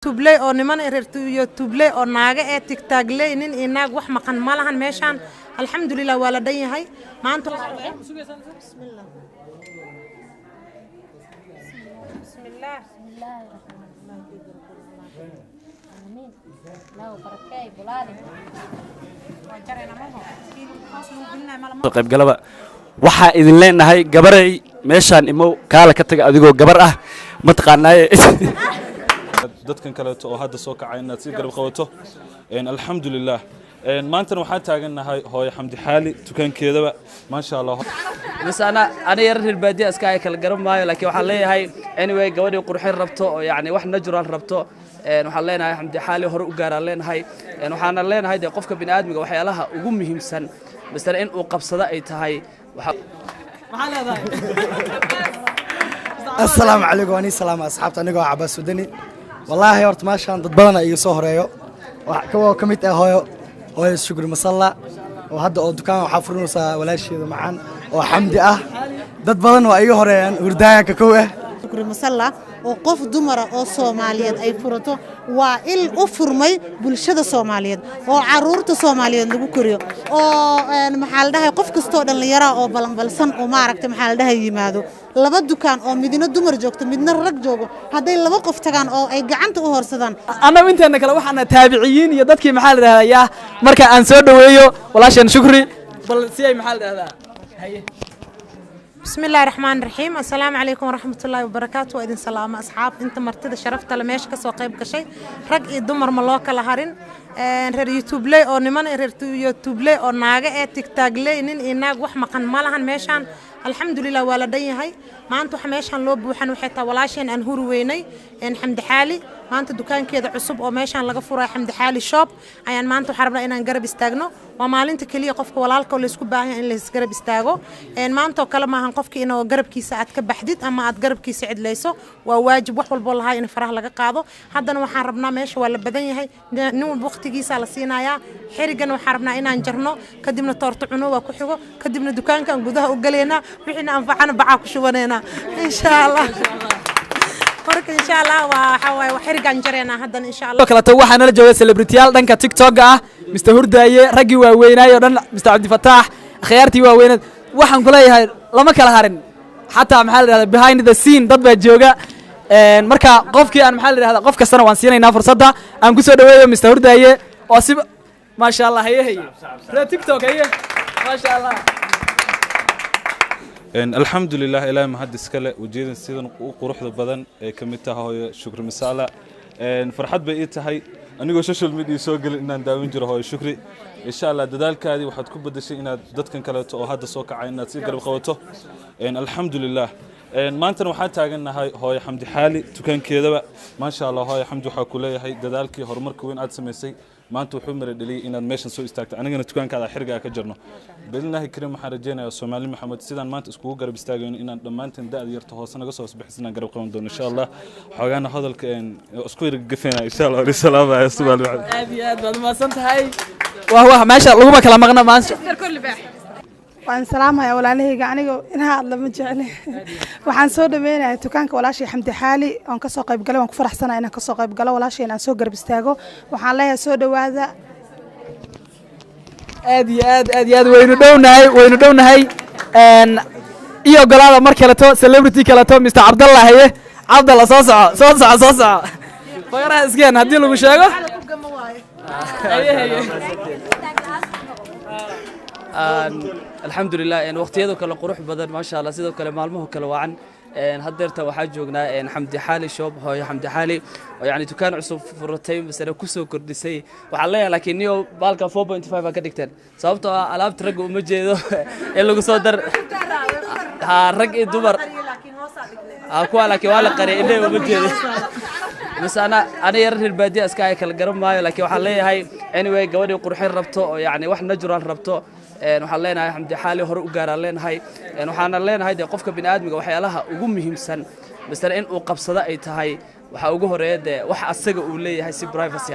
tubley oo niman reertuyo tubley oo naaga ee tigtaagley nin inaag wax maqan malahan meeshan alxamdulillah waa la dhan yahay maanta bismillah qayb galaba waxa idin leenahay gabaray meeshan imo kaala ka taga adigoo gabar ah ma taqaanaaye dadkan kale oo hadda soo kacay inaad si garab qabato alxamdulillah maantana waxaan taaganahay hooyo xamdi xaali tukaankeedaba ma sha Allah misana ana yar reer baadiya iska ay kala garan maayo laakiin waxaan leeyahay anyway gabadhii qurxin rabto oo yaani wax natural rabto waxaan leenahay xamdi xaali hore u gaaraan leenahay waxaan leenahay qofka bini'aadmiga waxyaalaha ugu muhiimsan مثلا إن وقبصة أي تهاي السلام عليكم وأني سلام أصحابتي أنا جوا عباس ودني والله هورت ما شان ضد بدنا يسهر يو وكوا كميت هاي الشكر مصلى وهذا الدكان وحفرون ولا شيء معان وحمدي ضد بدنا وأيه هريان وردايا كوه شكر مصلى وقف دمرة أو صوماليات أي فرطة وإل أفرمي بالشدة صوماليات أو عرورة صوماليات نبكريو أو محل ده قف كستود اللي يرى أو بلسان أو معركة محل ده يمادو لبدو كان أو مدينة دمر جوكت مدينة الرق جوجو هذا اللي وقف تكان أو أي جعنت أو هرسدان أنا وأنت أنك لو إحنا تابعين يدك محل ده يا مركا أنسود ويو ولا شيء شكري بل سي محل ده هي بسم الله الرحمن الرحيم السلام عليكم ورحمة الله وبركاته وإذن سلام أصحاب أنت مرتدى شرفت لماش كسو قيب كشي رق دمر ملاك لهارين رير يوتيوب لي أو نمان رير يوتيوب لي أو ناقة تيكتاك لي نين إناق وح مقن مالهن ماشان الحمد لله والدي هاي ما أنتو حماشان لو بوحن وحيتا ولاشين أنهور ويني إن حمد حالي ما أنت دكان كذا عصب أو ماشان لقى فرا حمد حالي شوب أيان ما أنتو حربنا إن نجرب استاجنو وما أنت كلية قفك ولا لك ولا سكوب باهي إن نجرب استاجو إن ما أنتو كلام عن قفك إنه جرب كيس أتكب حديد أما أتجرب كيس عد ليسو وواجب وحول بول هاي إن فرح لقى قاضو حتى إنه حربنا ماشي ولا بدني هاي نو بوقت جيس على سينايا حرقنا وحربنا إن نجرنو كدمنا طرطعنو وكحجو كدمنا دكان كان جودها وقلينا وحنا أنفعنا بعاك شوانينا إن شاء الله فرق إن شاء الله وحوي وحرق نجرينا هذا إن شاء الله كلا توه أنا الجوال سلبرتيال دنك تيك توك مستهور داية رجي وويناي ودن مستعد فتاح خيارتي ووين وحن كلها هاي لما كلا هارن حتى محل behind the scene ضد بجوجا مركا قفكي أنا محل هذا قفك السنة وانسينا ينافر صدا أنا قصة دوية مستهور داية واسيب ما شاء الله هي تيك توك هي ما شاء الله الحمد لله إلهي ما حد إسكاله وجيدن سيدن وقروح البدن كميتها هاي شكر مسألة فرحت بقيت هاي أنا جو سوشيال ميديا سوقل إن نداوم جرا هاي شكري إن شاء الله ددالك هذه واحد كوب بدي شيء إن دتكن كلا أو هذا سوق عين تصير قرب قوته الحمد لله ما أنت وحد تاجنا هاي حمد حالي تكن كذا ما شاء الله هاي حمد وحكولي هاي ددالك هرمرك وين أدسم يسي ما أنتوا حمر اللي إن الميشن سوي استاكت أنا جنا تكون كذا حرقة كجرنا بلنا كريم حرجينا يا سومالي محمد سيدان ما أنت اسكو قرب استاجون إن لما أنت نداء يرتهو سنة قصص بحسنا قرب قوم دون إن شاء الله حاجانا هذا الكائن اسكو يرقفنا إن شاء الله السلام يا سومالي محمد بعد ما صنت هاي وهو ما شاء الله ما كلام مغنى ما كل باح وأنا سلامة يا ولا له يعني إنها لما جعله وحن صود بينا تكانك ولا شيء حمد حالي أن كسوق يبقى وأن كفرح سنة أنا كسوق يبقى ولا شيء أنا سوق قرب استاجو وحن لها صود وهذا أدي وين دونا هاي أن إيو قلادة مركلته سيلبرتي كلته مستر عبد الله هي عبد الله صوصع فيرها اسكان هدي له مشاغو الحمد لله إن وقت يدو كلا قروح بدن ما شاء الله سيدو كلا مالمه كلا وعن إن هدرته وحجوجنا إن حمدي حالي شوب هاي حمدي حالي يعني تكان عصب فرتين بس أنا كسو كردسي وحليها لكن يو بالك 4.5 أكدكتن صابته ألعاب ترجع مجيدو اللي قصدر رجع دبر أكوا لكن ولا قري إنه مجيد بس أنا يرد البادية أسكاي كلا جرب معي لكن وحليها هاي anyway جوادي قروحين ربطه يعني واحد نجران ربطه waxaan leenahay xamdi xaali hore u gaaraan leenahay waxaan leenahay qofka bini'aadmiga waxyaalaha ugu muhiimsan mesela in uu qabsado ay tahay waxa ugu horeeyay wax asaga uu leeyahay si privacy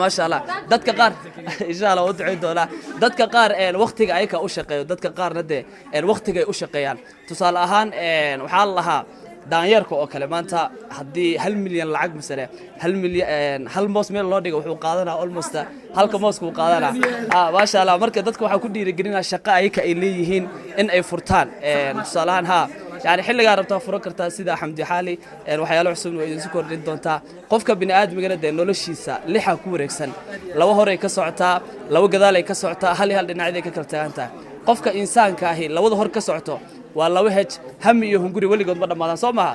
ما شاء الله dadka qaar insha Allah oo ducay doona dadka qaar waqtiga ay ka u shaqeeyo dadka qaarna waqtiga ay u shaqeeyaan tusaale ahaan waxa lahaa daanyarka oo kale maanta haddii 1 milyan lacag misale 1 milyan hal moos meel loo dhigo wuxuu qaadanaa almost halka moos ku qaadanaa maasha Allah marka dadku waxa ku dhiirigelinaa shaqo ayka ay leeyihiin in ay furtaan tusaalahan يعني xilliga rabtaa furo kartaa sida Xamdi Xaali waxyaalo cusub oo idin soo kordhin doonta qofka bini aadmiga ee noloshiisa lixa ku wareegsan laba hore ka socotaa laba gadaal ay ka socotaa hal dhinacyada ka kala taaganta qofka insaanka ahi labada hor ka socoto waa laba hej hami iyo hunguri waligood ma dhamaadaan soo maaha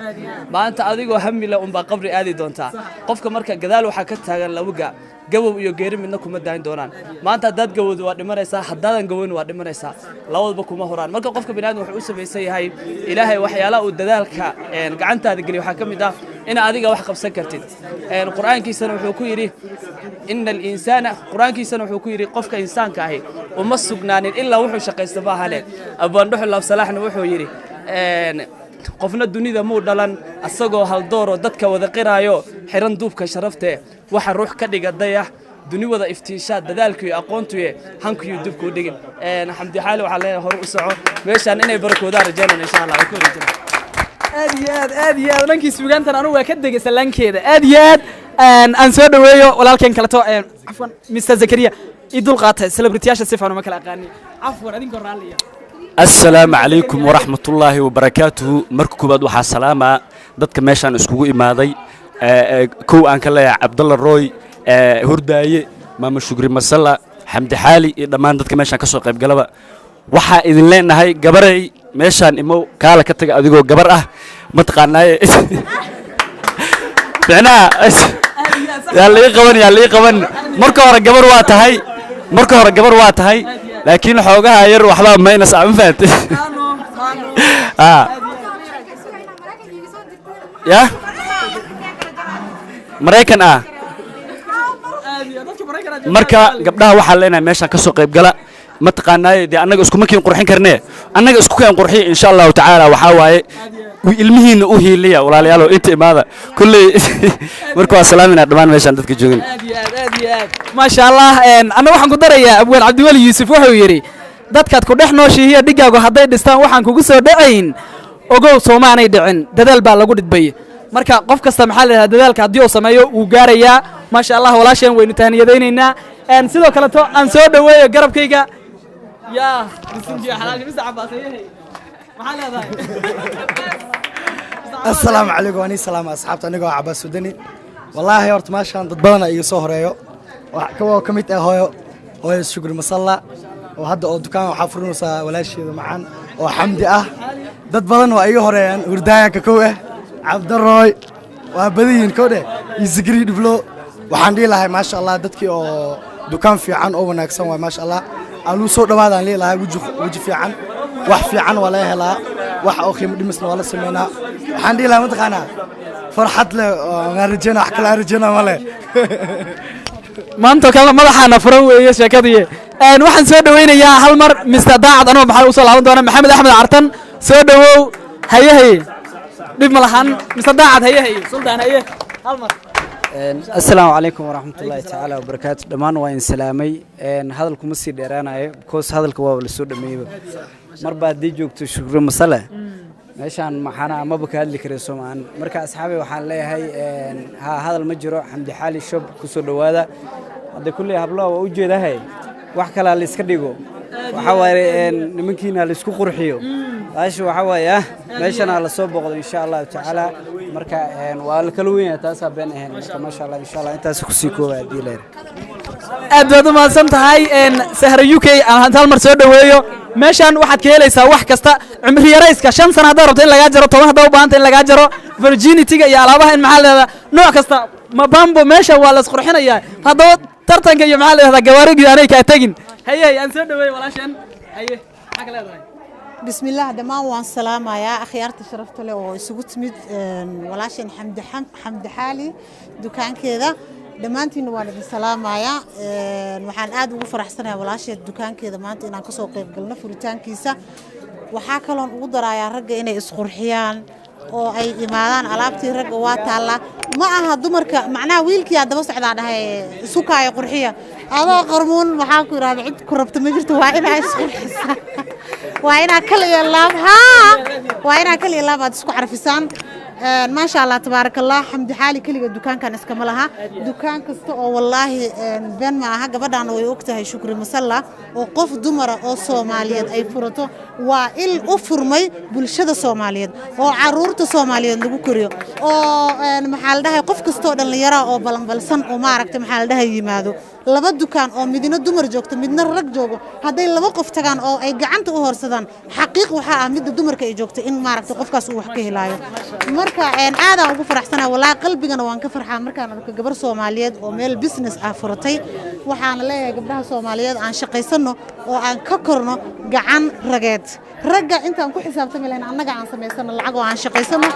maanta adigoo hami la unba qabri aadi doonta qofka marka gadaal waxa ka taagan labaga gabow iyo geeri midna kuma daayin doonaan maanta dad gabowd waa dhimanaysa haddaadan gabown waa dhimanaysa labadaba kuma horaan marka qofka bini'aadam wuxuu u sameeyay yahay ilaahay waxyaalaha uu dadaalka gacantaada galiyo waxa kamid ah in adiga wax qabsan kartid quraankiisana wuxuu ku yiri innal insana quraankiisana wuxuu ku yiri qofka insaanka ahi uma sugnaanin illa wuxuu shaqaysto baahane abandhuxu laf salaahna wuxuu yiri qofna dunida muu dhalan asagoo hal dooro dadka wada qiraayo xiran duubka sharafte waxa ruux ka dhiga dayax duni wada iftiisha dadaalkii aqoontu hankiyo dubku dhigin Xamdi Xaali waxa leeyahay hor u soco meeshan inay barakoodaan rajaynayna insha Allah ku rajayna aad iyo aad dhankii suugaantan anu waa ka degay salaankeeda aad iyo aad aan soo dhaweeyo walaalkeen kale to afwan Mr Zakariya idul qaatay celebrity-yaasha si fiican ma kala aqaani afwan adinko raaliya السلام عليكم ورحمة الله وبركاته مركوبات وحا سلامة دادك ميشان اسكوغو إمادي كو أنك الله عبد الله الروي هرداي ماما شكري مسلا حمدي حالي دمان دادك ميشان كسو قيب قلبا وحا إذن لين هاي قبري ميشان إمو كالا كتاق أدقو قبر متقاناي فعنا يالي قوان مركو هورا قبر واتهاي مركو هورا قبر واتهاي لكن حوجها ير وحلا ما ينسى فات يا مريكان marka gabdhaha waxa leenahay meesha ka soo qayb gala ma taqaanaay anaga isku makiin qurxin karnaa anaga isku keen qurxiy insha Allah ta'ala waxa waaye ilmihiina u hiiliya walaalayaal inta imaada kulli marka salaamina dhamaan meeshan dadka joogin ma sha Allah ana waxaan ku darayaa abwaan Cabdiwali Yuusuf wuxuu yiri dadkaad ku dhex nooshihiya dhigaagu haday dhistaan waxaan kugu soo dhacayn ogow Soomaanay dhicin dadaal baa lagu dhidbay marka qof kasta maxaa leeyahay dadaalka hadii uu sameeyo uu gaaraya ma sha Allah walaasheen waynu tahniyadeynaynaa sidoo kale to aan soo dhaweeyo garabkayga يا بسنجي حلال مس عباسيه maxaa leedahay السلام عليكم واني سلام اصحابتي انيغو عباس ودني والله horta maashan dad badan ay soo horeeyo waxa ka mid ah hooyo shukri masalla oo hadda oo dukaan waxa furinaysa walaasheeda macaan oo xamdi ah dad badan oo ay horeeyaan hurdaaya ka koow ah Cabdarooy waa badiyin koode Zakari Diblo waxaan dhilahay maasha Allah dadkii oo dukaan fiican oo wanaagsan waa maasha Allah alu soo dhawaadaan leeyahay waji fiican wax fiican wala helaa wax oo qiimo dhimisna wala sameeyna waxaan dhilahay ma taqaanaa farxad leh aan rajayna wax kala rajayna male maanta kala madaxana furan weeye sheekadii waxaan soo dhaweynayaa hal mar Mr Daacad anoo maxay u soo laaban doona Maxamed Axmed Cartan soo dhawow hayahay dib malahan Mr Daacad hayahay suldaan hayahay hal mar السلام عليكم ورحمة الله تعالى وبركاته دمان وين سلامي هذا الكمسي ديرانا كوس هذا الكواب السود ميبا مربع دي جوكت شكر مسألة عشان محنا ما بك هذا الكريسوم عن مركز أصحابي وحال لي هاي هذا المجرى حمدي حالي شوب كسر هذا هذا كله هبلا ووجه ده هاي وحكي على الإسكديجو وحواري ممكن على الإسكو قرحيو عاش وحواري ماشان على صوب إن شاء الله تعالى مركا والكلوين تاسع بينهن ما شاء الله إن شاء الله أنت سكسيكو ديلر أدوات ما سنت هاي سهر UK أنا هالمر سود ويو ماشان واحد كيليسا واحد كستا عمري رئيس كشان سنة دارت إن لجاجرو طبعا ده وبانت إن لجاجرو فرجيني تيجي يا لابها إن محل هذا نوع كستا ما بامبو ماشى ولا سخرحنا يا هذا ترتن كي محل هذا جوارق يعني كاتجين هي أنسد ويا ولا شان هي حكى لا بسم الله دمان وان سلامة يا أخي شرفت له وسقط ميت ولاشين حمد حالي دكان كذا دمانتي نوالد السلامة يا وحن آد وفرح سنة ولاشين دكان كذا دمانتي أنا كسوق قلنا فريتان كيسة وحاكلون قدرة يا رجع إني إسقرحيان oo ay imaadaan alaabtii rag waa taala ma aha dumarka macnaa wiilkii aad daba socdaanahay suuqay qurxiya adoo qarmoon waxa ku yiraahdaa cid ku rabto ma jirto waa inaa isqurxisa waa inaa kaliya laab aad isku carfisaan ما شاء الله تبارك الله حمد حالي كل دكان كان اسكملها دكان كستو والله بين معها قبضان ويوقتها شكر مسلا وقف دمرة أو صوماليات أي فرطو وإل أفرمي بلشدة صوماليات أو عرورة صوماليات نبكريو أو محل ده قف كستو اللي يرى أو بلنبلسن أو ما عرفت محل ده يمادو لبا دكان أو مدينة دمر جوجت مدينة رق جوجو هذا لبا قف تكان أو أي جعنت أهرسدان حقيق وحق مدة دمر كي جوجت إن ما عرفت قف كاس وحكيه لايو مركا إن هذا أبو فرح سنة ولا قلبي أنا وان كفرح مركا أنا كجبر صوماليات أو ميل بيزنس أفرطي وحنا لا جبرها صوماليات عن شقي سنة أو عن ككرنا جعان رجات رجع أنت أنكو حساب تملين عنا جعان سمي سنة العقو عن شقي سنة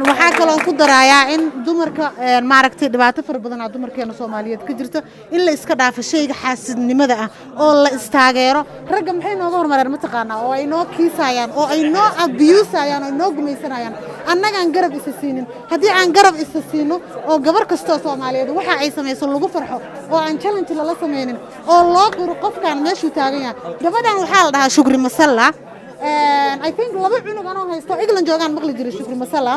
waxaa kaloo ku darayaa in dumarka maaragtay dhibaato far badan oo dumarkeena Soomaaliyeed ka jirta in la iska dhaafo shayga xaasidnimada ah oo la istaageero ragga maxay nooga hormareen ma taqaanaa oo ay noo kiisayaan oo ay noo abuse-ayaan oo noo gumaysanayaan annaga aan garab isa siinin haddii aan garab isa siino oo gabar kasta oo Soomaaliyeed waxa ay samayso lagu farxo oo aan challenge la sameynin oo loo qoro qofkan meeshuu taagan yahay gabadhan waxaa la dhahaa Shukri Masalla I think laba cunug anoo haysto England joogaan maqli jiray Shukri Masalla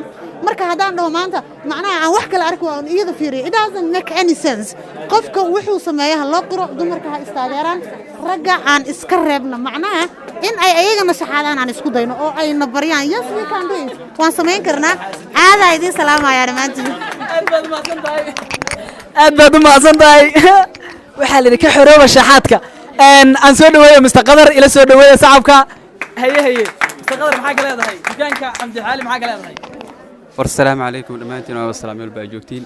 marka hadaan dhaho maanta macnaha aan wax kale arko aan iyada fiiriyo it doesn't make any sense qofka wuxuu sameeyaa loo qiro dumarka ha istaageeraan ragga aan iska reebna macnaha in ay ayagana shaxaadaan aan isku dayno oo ay nabariyaan yes we can do it waan sameyn karnaa aada idin salaamaya dhamaantiin aad baad u mahadsantahay waxaa la ka xorooba shaxaadka aan soo dhaweeyo mustaqadar ila soo dhaweeyo sacabka هي استقدر معاك لا هي دكانك حمد حالي معاك لا هي والسلام عليكم دمانتين والسلام عليكم باجوكتين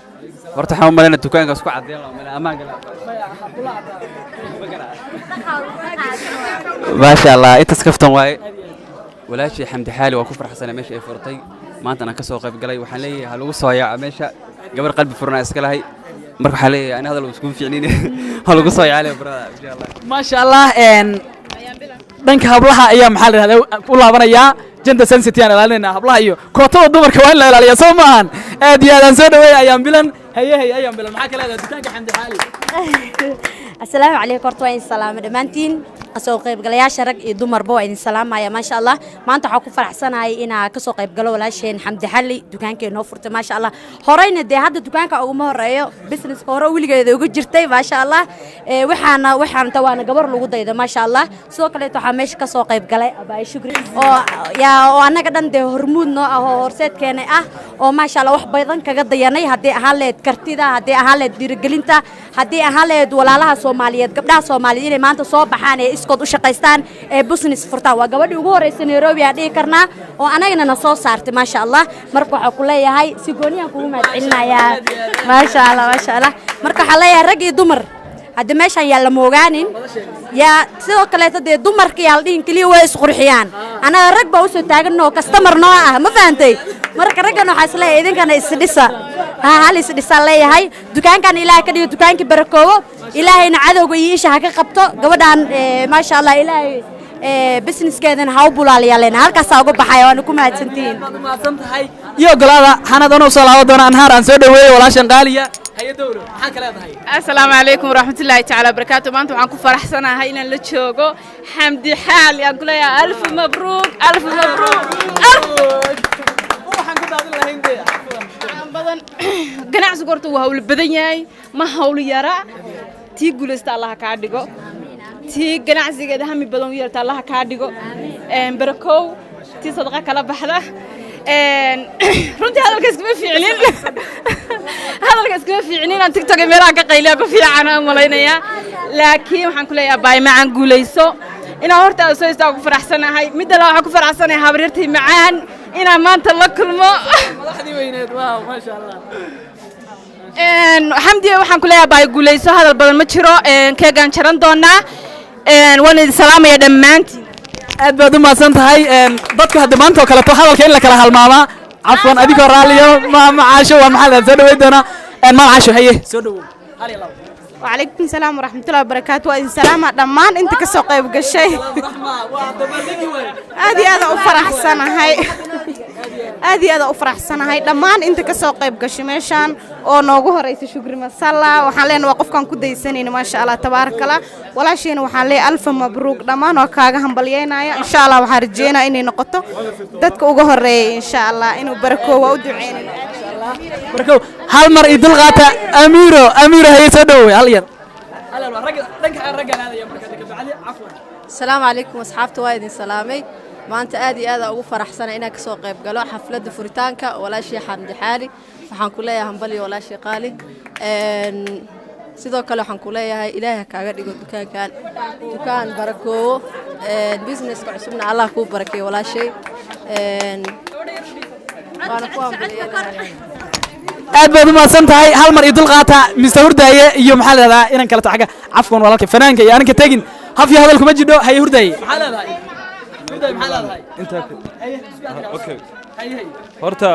horta waxaan u maleynaa dukaanka isku cadeyn loo maleeyaa amaan gala ما شاء الله انت سكفتن واي walaashii xamdi xaali waa ku farxsanaa meesha ay furtay maanta aan ka soo qayb galay waxaan leeyahay hal ugu soo yaaca meesha gabar qalbi furna iska lahay marka waxaan leeyahay ana hadal isku fiicneen hal ugu soo yaacay brada insha Allah ma sha Allah dhanka hablaha ayaa maxaa la yiraahdaa u laabanayaa gender sensitive aan ilaalinaa hablaha iyo kootada dumarka waa in la ilaaliyo soo maahan aad iyo aad aan soo dhaweeyay ayaan bilan haye ayaan bilan maxaa kale dukaanka xamdi xaali السلام عليكم ورحمة السلام دمانتين أسوق قيب قليا شرق يدمر بوا إن السلام يا ما شاء الله ما أنت حكوا فرح سنة إنا كسوق قيب قلوا ولا شيء حمد حلي دكانك نوفرت ما شاء الله هراين ده هذا دكانك أو ما هرايو بزنس هرا ولي جاي يوجد جرتي ما شاء الله وحنا توانا قبر لو جدا إذا ما شاء الله سوق اللي تحمش كسوق قيب قليا أباي شكري يا وأنا قدام ده هرمون نوع هرسات كان أو ما شاء الله وح بيضا كجد يعني هدي أهل كرتيدا هدي أهل ديرجلينتا هدي أهل ولا لها Soomaaliyeed gabdhaha Soomaaliyeed ee maanta soo baxaan ee iskood u shaqeystaan ee business furtaan waa gabadhii ugu horeysay Nairobi aan dhigi karnaa oo anagana soo saartay ma sha Allah marka waxa ku leeyahay si gooniyan kugu mahadcelinayaa ma sha Allah marka waxa leeyahay rag iyo dumar hadda meeshan yaa la moogaanin yaa sidoo kale dad dumarka yaa la dhihin kaliya way isqurxiyaan anaga rag baa u soo taaganoo customer noo ah ma fahamtay marka ragana waxa isleeyahay idinkana isdhisa hal isdhisa leeyahay dukaankan ilaahay ka dhigo dukaankii barakoobo ilaahayna cadowga iyo isha ha ka qabto gabadhan ma sha Allah ilaahay business keedan ha u bulaaliyaan halkaas uga baxay waan ku mahadsantiin iyo golaada xanaadano soo laabo doona anhaar aan soo dhaweeyo walaashan qaaliya هي دولة حكى لها هي السلام عليكم ورحمة الله تعالى وبركاته ما أنتم عنكم فرحسنا هاي نلتشوجو حمدي حالي أقول يا ألف مبروك ألف مبروك بدن قناع سكرته وهول بدنياي ما هول يرى تيجول است الله كارديجو تي قناع زي هم بدن يرت الله كارديجو بركو تي صدقة كلا بحذا runtii hadalkaas kuma fiicnin hadalkaas kuma fiicnin aan TikTok meelaha ka qayliya ku fiican aan malaynaya laakiin waxaan ku leeyahay baay macaan guuleyso inaan horta soo istaago ku faraxsanahay mid la waxa ku faraxsanahay habaryartii macaan inaan maanta la kulmo madaxdii weyneed waaw ma sha Allah xamdi waxaan ku leeyahay baay guuleyso hadal badan ma jiro keegan jaran doonaa waan idin salaamaya dhammaantiin aad baad u mahadsan tahay dadka hadda maanta oo kale to hadalka in la kala halmaama afwan adigoo raaliyo ma caasho waa maxaa la soo dhaweey doona ma caasho haye soo dhawo hal iyo labo وعليكم السلام ورحمة الله وبركاته وإن سلامة دمان أنت كسوق بقشة هذه هذا أفرح سنة هاي aad iyo aad u faraxsanahay dhammaan inta ka soo qayb gashay meeshaan oo noogu horeysa shukri masalla waxaan leenahay waa qofkan ku daysanayna maasha Allah tabaarakalla walaasheena waxaan leeyahay alfa mabruuk dhammaan oo kaaga hambalyeynaya insha Allah waxaan rajeynayaa inay noqoto dadka ugu horeeyay insha Allah inuu barakoobo u duceynay barkow hal mar idil qaata amiiro hay soo dhaweey hal yar السلام عليكم أصحابتي وايد سلامي ما أنت آدي هذا أبو فرح سنة إنك سوق قبله حفلة فريتانكا ولا شيء حمد حالي فحنقولها هنبلي ولا شيء قالي sidoo kale waxaan ku leeyahay ilaahay kaaga dhigo dukaan barako business ka cusubna Allah ku barakeeyo walaashay waana ku ambaliyay aad baad u maasan tahay hal mar idil qaata Mr. Hurdaaye iyo maxaa leedahay inaan kala taxaga afkoon walaalka fanaanka iyo anka tagin haf iyo hadal kuma jidho hay Hurdaaye maxaa leedahay Hurdaaye maxaa leedahay inta okay horta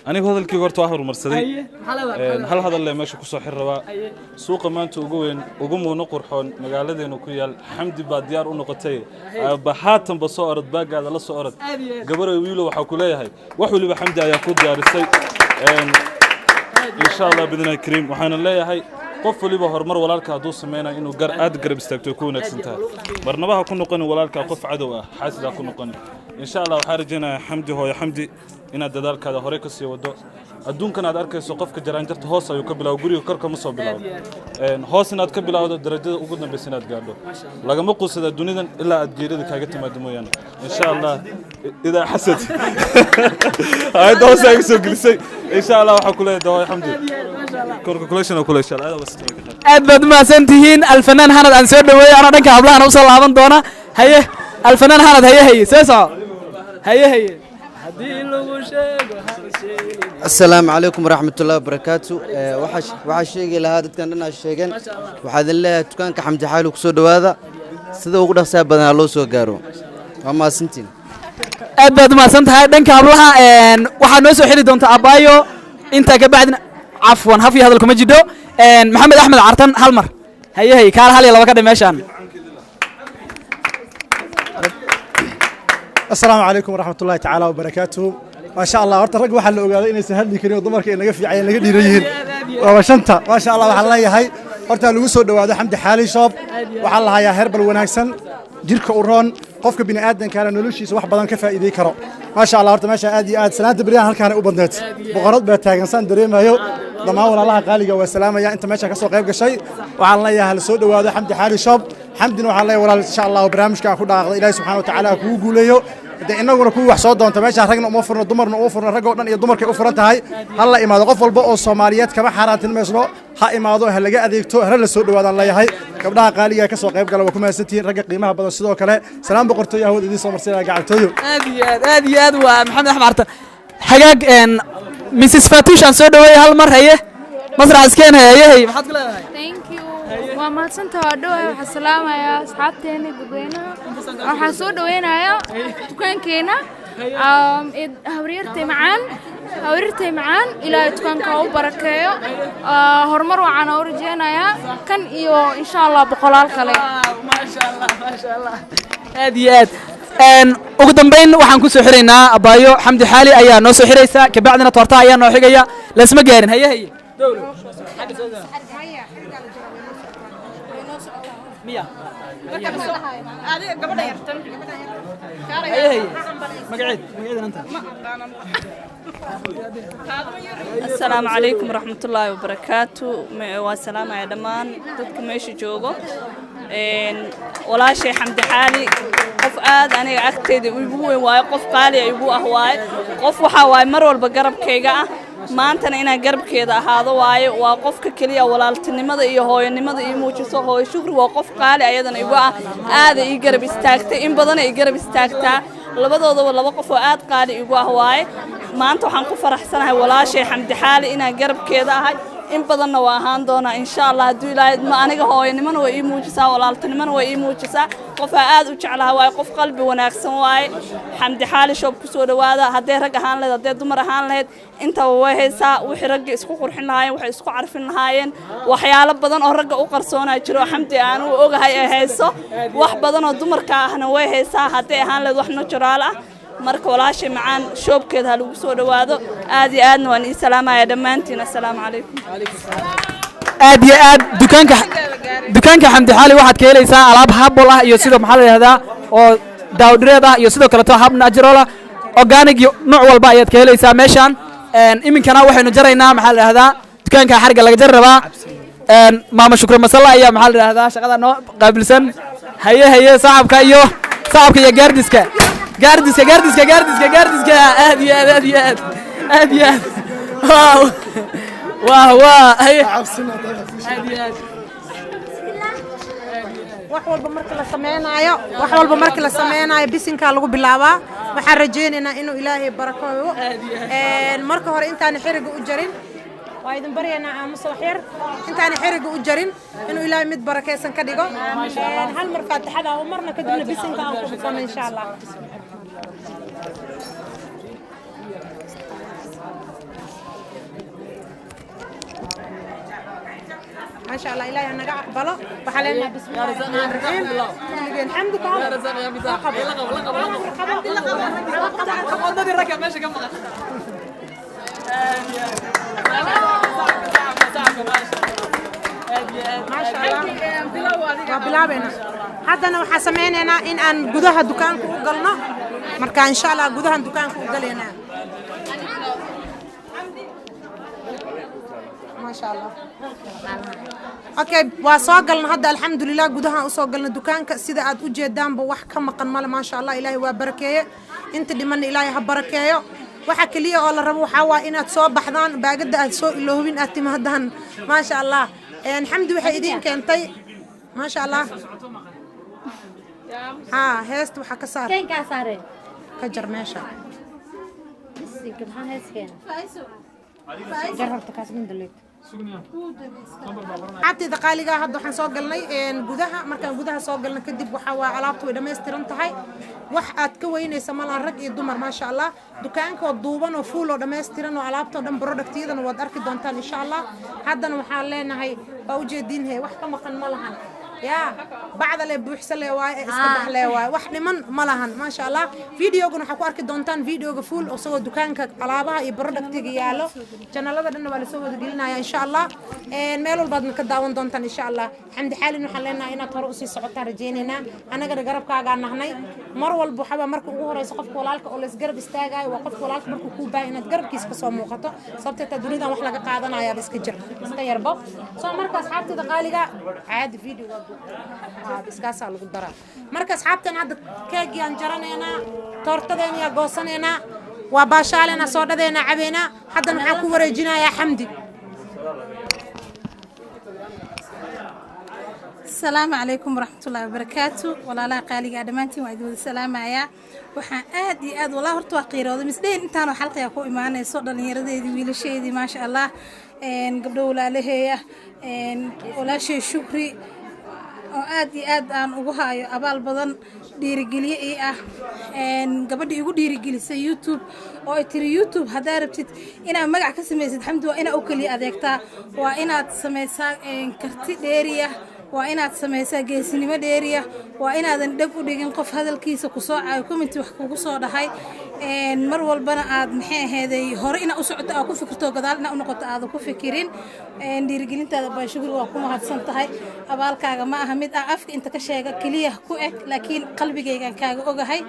aniga hadalkii horta waa horumarsaday hal hadal le meesha ku soo xir rabaa suuqa maanta ugu weyn ugu muuqno qurxoon magaaladeena ku yaal xamdi baa diyaar u noqotay bahaatan ba soo orod baagaada la soo orod gabar wiilo waxa ku leeyahay wax waliba xamdi ayaa ku diyaarisay insha Allah bidna kariim waxaan leeyahay qof waliba horumar walaalka haduu sameeyay inuu aad garab istaagto ku wanaagsan tahay barnabaha ku noqon walaalka qof cadow ah xaasida ku noqon insha Allah waxaan rajaynayaa xamdi hooyo xamdi inaad dadaalkaada hore ka sii wado adduunkan aad arkayso qofka jaraan jarta hoos ayuu ka bilaabo guriga korka ma soo bilaabo hoos inaad ka bilaawdo darajada ugu dambaysa inaad gaadho lagama quusada dunidan ilaa aad geerida kaaga timaado mooyaan insha Allah ida xasad ay hoos ay soo galisay insha Allah waxa ku leedahay xamdi korka collection oo kula insha Allah aad baad maasantihiin alfanaan hanad aan soo dhaweeyay ana dhanka hablahan u soo laaban doona haye alfanaan hanad haye soo soco haye السلام عليكم ورحمة الله وبركاته waxaa sheegay lahaa dadkan dhan sheegeen waxaad leeyahay dukaanka xamdi xaali ku soo dhawaada sida ugu dhaqsaa badan loo soo gaaro waa maasantiin aad baad maasan tahay dhanka hablaha waxaa noo soo xiri doonta abaayo inta ka bacdina afwan hafi hadal kuma jidho maxamed axmed cartan hal mar haye kaal hal iyo laba ka dhameeshaan السلام عليكم ورحمة الله تعالى وبركاته ما شاء الله horta rag waxa la ogaaday inay sahadli karin dumarka inaga fiicay naga dhiirayeen waa shanta ma sha Allah waxa la yahay horta lagu soo dhawaado xamdi xaali shop waxa la hayaa herbal wanaagsan jirka u roon qofka bini aadanka noloshiisa wax badan ka faa'iideey karo ma sha Allah horta meesha aad iyo aad sanaad bariyan halkaan u badneed boqorad baa taagan san dareemayo dhamaan walaalaha qaaliga waa salaamaya inta meesha ka soo qayb gashay waxa la yahay la soo dhawaado xamdi xaali shop xamdina waxa la yahay walaal insha Allah barnaamijka ku dhaaqday Ilaahay subhanahu wa ta'ala ku guuleeyo inaguna ku wax soo doonto meesha ragna uma furno dumarna uma furno rag oo dhan iyo dumarkay u furan tahay hal la imaado qof walba oo Soomaaliyeed kama xaraantinmeysno ha imaado ha laga adeegto ha la soo dhawaadaan leeyahay gabdhaha qaaliga ka soo qayb gala waa ku maasantiin ragga qiimaha badan sidoo kale salaam boqortooyo awood idin soo marsiinaya gacantooyo aad iyo aad waa maxamed axmed cartan xagaag Mrs. Fatush aan soo dhaweeyay hal mar haye masrax iskeen haye maxaad ku leedahay thank you waa maadsantahay waa dhawahay waxaan salaamayaa asxaabteena dadweynaha waxaan soo dhaweynayaa dukaankeena hawriyartay macaan ilaahay dukaanka u barakeeyo horumar waxaan u rajeynayaa kan iyo insha Allah boqolaal kale ma sha Allah aad iyo aad ugu dambeyn waxaan ku soo xiraynaa abaayo xamdi xaali ayaa noo soo xiraysa ka bacdina toorta ayaa noo xigaya lasma gaarin haye dawlo miya adiga gabadha yartan magaceed anta السلام عليكم ورحمة الله وبركاته والسلام يا دمان dadka meesha joogo walaashay xamdi xaali qof aad aniga agteeda ugu weyn waayo qof qaali ay ugu ah waayo qof waxa waaye mar walba garabkayga ah maantana inaan garabkeeda ahaado waayo waa qofka kaliya walaaltinimada iyo hooyanimada iyo muujiso hooyo shukri waa qof qaali ayadana igu ah aad ay garab istaagtay in badan ay garab istaagtaa labadoodaba laba qof oo aad qaali igu ah waaye maanta waxaan ku faraxsanahay walaashay xamdi xaali inaan garabkeeda ahay in badanna waa ahaan doona insha Allah haduu ilaahay ma aniga hooyanimana way ii muujisaa walaaltinimana way ii muujisaa qof aad u jeclahay waa qof qalbi wanaagsan waaye xamdi xaali shop ku soo dhawaada hadee rag ahaan leed hadee dumar ahaan leed inta way haysaa wixii rag isku qurxin lahaayeen waxay isku carfin lahaayeen waxyaalo badan oo rag u qarsoonaa jiro xamdi aan u ogahay ay hayso wax badan oo dumarka ahna way haysaa hadee ahaan leed wax natural ah marka walaashay macaan shoobkeeda ha lagu soo dhawaado aad iyo aadna waan ii salaamaya dhammaantiin assalaamu calaykum aad iyo aad dukaanka xamdi xaali waxaad ka helaysaa alaab habol ah iyo sidoo maxaa la yidhahdaa oo daawdhireed ah iyo sidoo kaleto hab natural ah organic iyo nooc walba ayaad ka helaysaa meeshaan iminkana waxaynu jaraynaa maxaa la yidhahdaa dukaanka xariga laga jar rabaa maama shukri masalla ayaa maxaa la yidhahdaa shaqada noo qaabilsan haye saaxabka iyo gaardiska aad iyo aad waaw wax walba marka la sameeynaayo bisinka lagu bilaabaa waxaan rajaynaynaa inuu ilaahay barakooyo marka hore intaan xiriga u jarin waa idin baryaynaa aamusa wax yar intaan xiriga u jarin inuu ilaahay mid barakeysan ka dhigo hal mar faatixada oo marna kadibna bisinka aan ku dhufano insha Allah ما شاء الله إلهي أنا قاعد بلا وحلينا بسم الله الرحمن الرحيم الحمد لله يا رزاق يا بيتا ما شاء الله بلابنا حدنا وحسمينا إن أن جودها دكان كوجلنا مركا إن شاء الله جودها دكان كوجلنا ما شاء الله اوكي وصاقلنا هذا الحمد لله جودها وصاقلنا دكانك سيده اد ujeedaan ba wax ka maqan mala ma sha Allah ilaahay waa barakeeye inta dhiman ilaahay ha barakeeyo waxa kaliya oo la rabo waxa waa inaad soo baxdaan baagada aad soo iloobin aad timaadaan ma sha Allah xamdi waxa idin keentay ma sha Allah heest waxa ka saar keen ka saare ka jar meesha bisinka maxaa heeskeen jarrabta kaas min dalay حتى دقائق هذا حن صاق لنا جودها مركز جودها صاق لنا كدب وحوا علابته ودمسترن تهاي وحد كوين يسمى الرق يدمر ما شاء الله دكانك والضوبان وفول ودمسترن وعلابته ودم برودكت يدنا ودارك دونتان إن شاء الله هذا نحلنا هاي بوجدين هاي وحكم مكان ملهن يا بعد اللي بيحصل لي واي استبح لي واي واحد من ملهن ما شاء الله فيديو كنا حكوا أركي دونتان فيديو قفول وصور دكانك علابها يبرودكت يجياله كان الله بدنا ولا سووا دقيلنا إن شاء الله ميلو البعض نكداون دونتان إن شاء الله حمد حالي نحلنا هنا ترقصي صعوبة رجينا أنا قد جرب كعجنا هناي مرة والبحبة مركو هو رئيس قف كولالك أو لسجرب استاجاي وقف كولالك مركو كوبا إن تجرب كيس كسام وقطع صبت تدري ده محلقة قاعدنا يا بس كجر بس كيربا صار مركز حابت دقالقة عاد فيديو بس كاسة على القدرة مركز حابتنا هذا كيجي أنجرنا هنا تورتنا يا قوسنا هنا وباشالنا صورنا عبينا حتى نحكوا ورجينا يا حمدي السلام عليكم ورحمة الله وبركاته ولا لا قالي قاعد مانتي وعدود السلام يا وحن آدي والله هرتوا قيرة مسدين إنتانو حلقة يكون إيمانه صدق اليردي ويل شيء دي ما شاء الله إن قبله ولا له إن ولا شيء شكري aad aan ugu haayo abaal badan dhiirigeliye gabadha igu dhiirigelisay YouTube oo ay tiri YouTube hadaa rabtid inaad magac ka samaysid xamdi waa inaad u kaliya adeegtaa waa inaad samaysaa karti dheeriya waa inaad samaysaa geesinimo dheeriya waa inaadan dhag u dhigin qof hadalkiisa ku soo caayo comment wax kugu soo dhahay mar walbana aad maxay aheeday hore inaad u socoto aad ku fikirto gadaal inaad u noqoto aad ku fikirin dhiirigelintaada baa shukri waa ku mahadsan tahay abaalkaaga ma aha mid aan afka inta ka sheega kaliya ku eg laakiin qalbigayga kaaga ogahay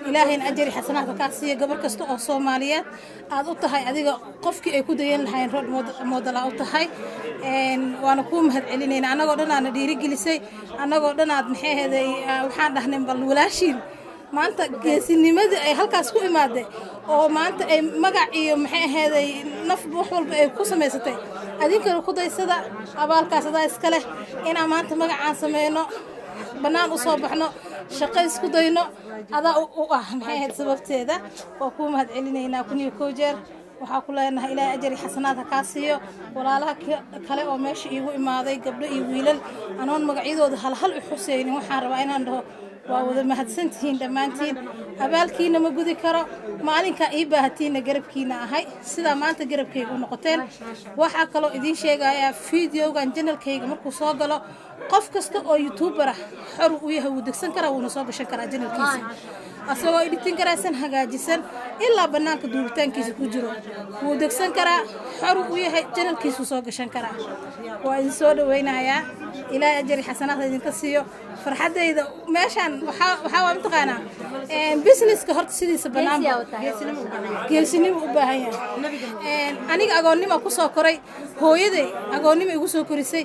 ilaahayna ajari xasanaadka ka siiyo gabar kasta oo Soomaaliyeed aad u tahay adiga qofkii ay ku dayan lahayn road model u tahay waana ku mahad celinayna anagoo dhan aan dhiirigelisay anagoo dhan aad maxay ahaday waxaan dhahnay bal walaashiin maanta geesinimada ay halkaas ku imaade oo maanta ay magac iyo maxay ahaday naf wax walba ay ku sameysatay adinkana ku daysada abaalkaas adaa iska leh inaan maanta magacaan sameeyno banaan u soo baxno shaqo isku dayno adaa u maxay ahayd sababteeda waa ku mahad celinaynaa kun iyo koo jeer waxaa ku leenahay ilaahay ajri xasanaadka ka siiyo walaalaha kale oo meesha iigu imaaday gabdho iyo wiilal anoon magacyadooda hal u xuseynin waxaan rabaa inaan dhaho waa wada mahadsantihiin dhammaantiin abaalkiina ma gudi karo maalinka ii baahatiina garabkiina ahay sida maanta garabkayga u noqoteen waxa kale oo idin sheegaya fiidiyogan channelkayga markuu soo galo qof kasta oo youtuber ah xor u yahay uu degsan kara uu soo gashan kara channelkiisa asagoo editin karaysan hagaajisan ilaa bannaanka duubitaankiisa ku jiro wuu degsan karaa xor u yahay janalkiisu soo gashan karaa waa idin soo dhawaynayaa ilaahay ajari xasanaad idinka siiyo farxadayda meeshaan waxaa waa mataqaanaa businesska horta sidiisa bannaan geesinimo u baahan yahay aniga agoonnimo ku soo koray hooyaday agoonnimo igu soo korisay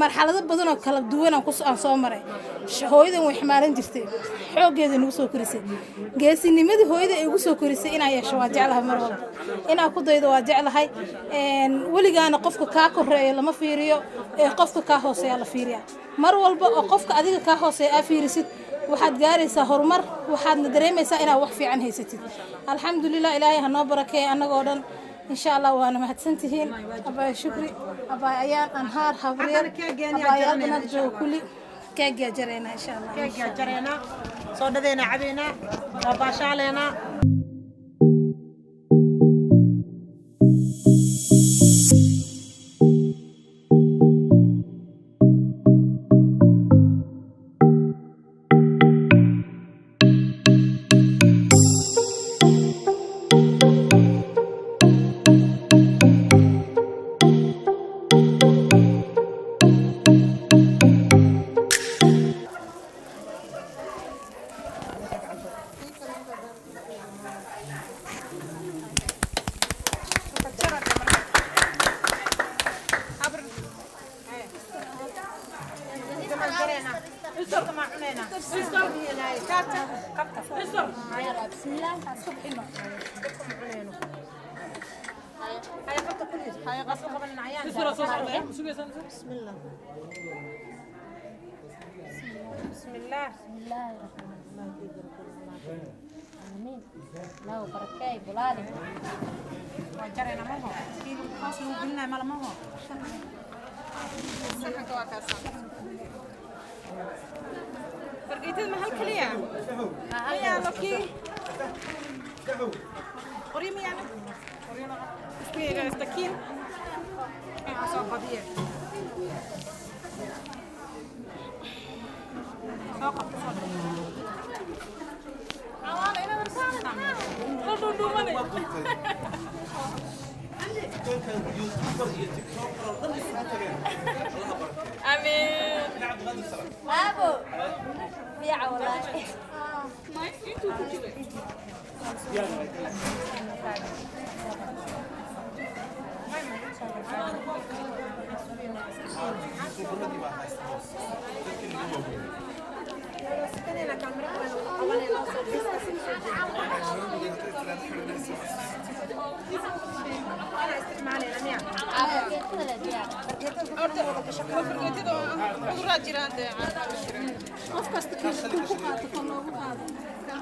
marxalado badan oo kala duwan aan soo maray hooyadan way ximaalan jirtay xooggeeda nagu soo korisay geesinimadii hooyada igu soo korisay inaan yeesho waa jeclahay mar walba inaan ku daydo waa jeclahay weligaana qofka kaa koreeyo lama fiiriyo ee qofka kaa hooseeya la fiiriya mar walba oo qofka adiga kaa hooseeya aa fiirisid waxaad gaaraysaa horumar waxaadna dareemaysaa inaad wax fiican haysatid alxamdulilah ilaahay ha noo barakeeya annagoo dhan إن شاء الله وأنا مهتسنتهين أباي شكري أباي أيان أنهار هبرير أباي أبنك جو كلي كيجي جرينا إن شاء الله كيجي جرينا صودنا عبينا وباشا علينا بسم الله آمين لا بركاي بلادي وجرينا ما هو كيلو خاص قلنا ما هو فرقيت المحل كليا يا لوكي قريمي يعني قريمي استكين عصا قضيه امين ابو بيع والله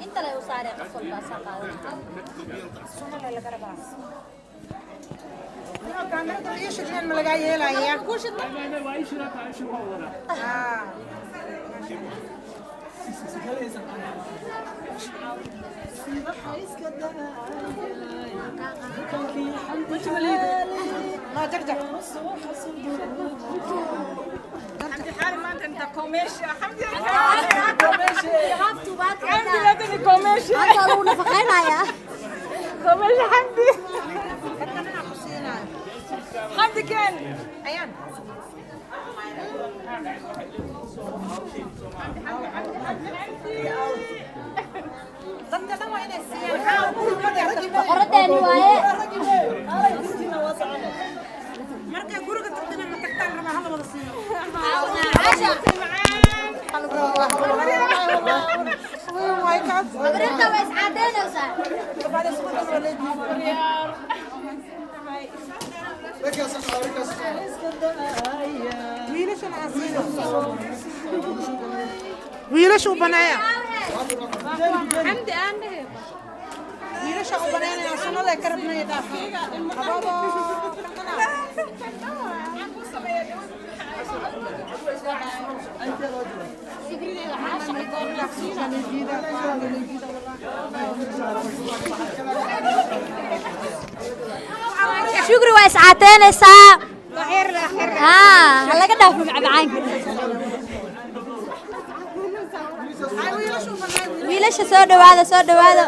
انت لا يصارع قفل باسقا كاميرا ايش اللي ما لقى يلا ما ترجع حمدي حالي ما انت كوميشي حمدي كوميشي حمدي كوميشي هذا لو نفخينا يا كوميشي حمدي حمدي كان ايان قرداني وايه marka guriga tagtana ma tagtaan raba hal wada siiyo عاشا أبريتا بس عادين وصار wiilasha u baneeya حمدي انا wiilasha u baneeya sanada ka rabnay dhaafa ababo شكري واسعتين ساعة هلا قد في معبعين wiilasha soo dhawaada soo dhawaada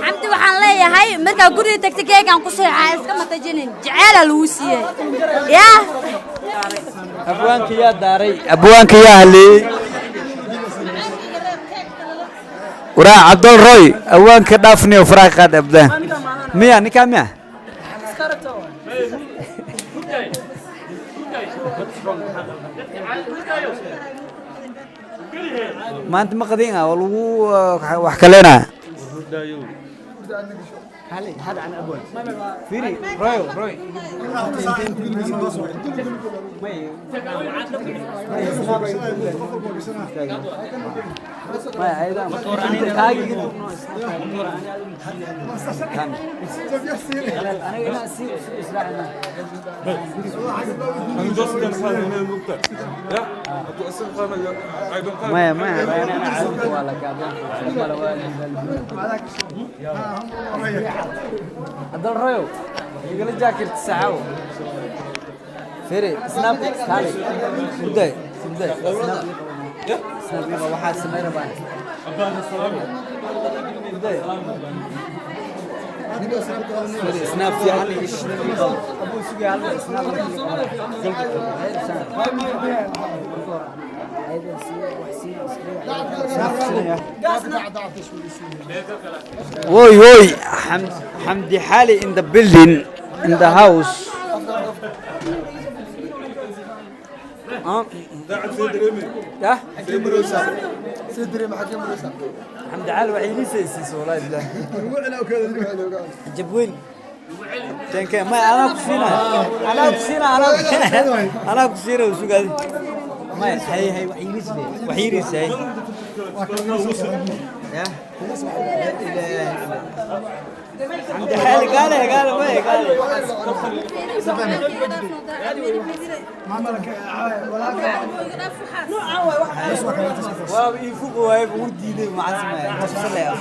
xamdi waxaan leeyahay markaa guriga tagta keegaan ku seexaa iska matajinin jaceela lagu siiyey yaa abwaanka yaa daaray abwaanka yaa haleeyey waraa cabdul roy abwaanka dhaafniyo faraaq qaad abdaan miya ninkaa miya maanta ma qadiin ah lagu wax kalena هذا عن أبوي فيري روي ما هيدا هذا الريو يقول جاكر تسعة فيري سناب كالي بداي سناب يبغى واحد سمير بان بداي فيري سناب في علي إيش أبو سوي علي سناب وي حمدي حالي in the building in the house ده حمدي حالي وعيني سيسيس والله بالله جبوين كان ما انا كسينا وسوق هذه ما هي وحيريس هي يا عند حالي قال ما قال ما مالك ولا يفوق وهي ودي مع اسمه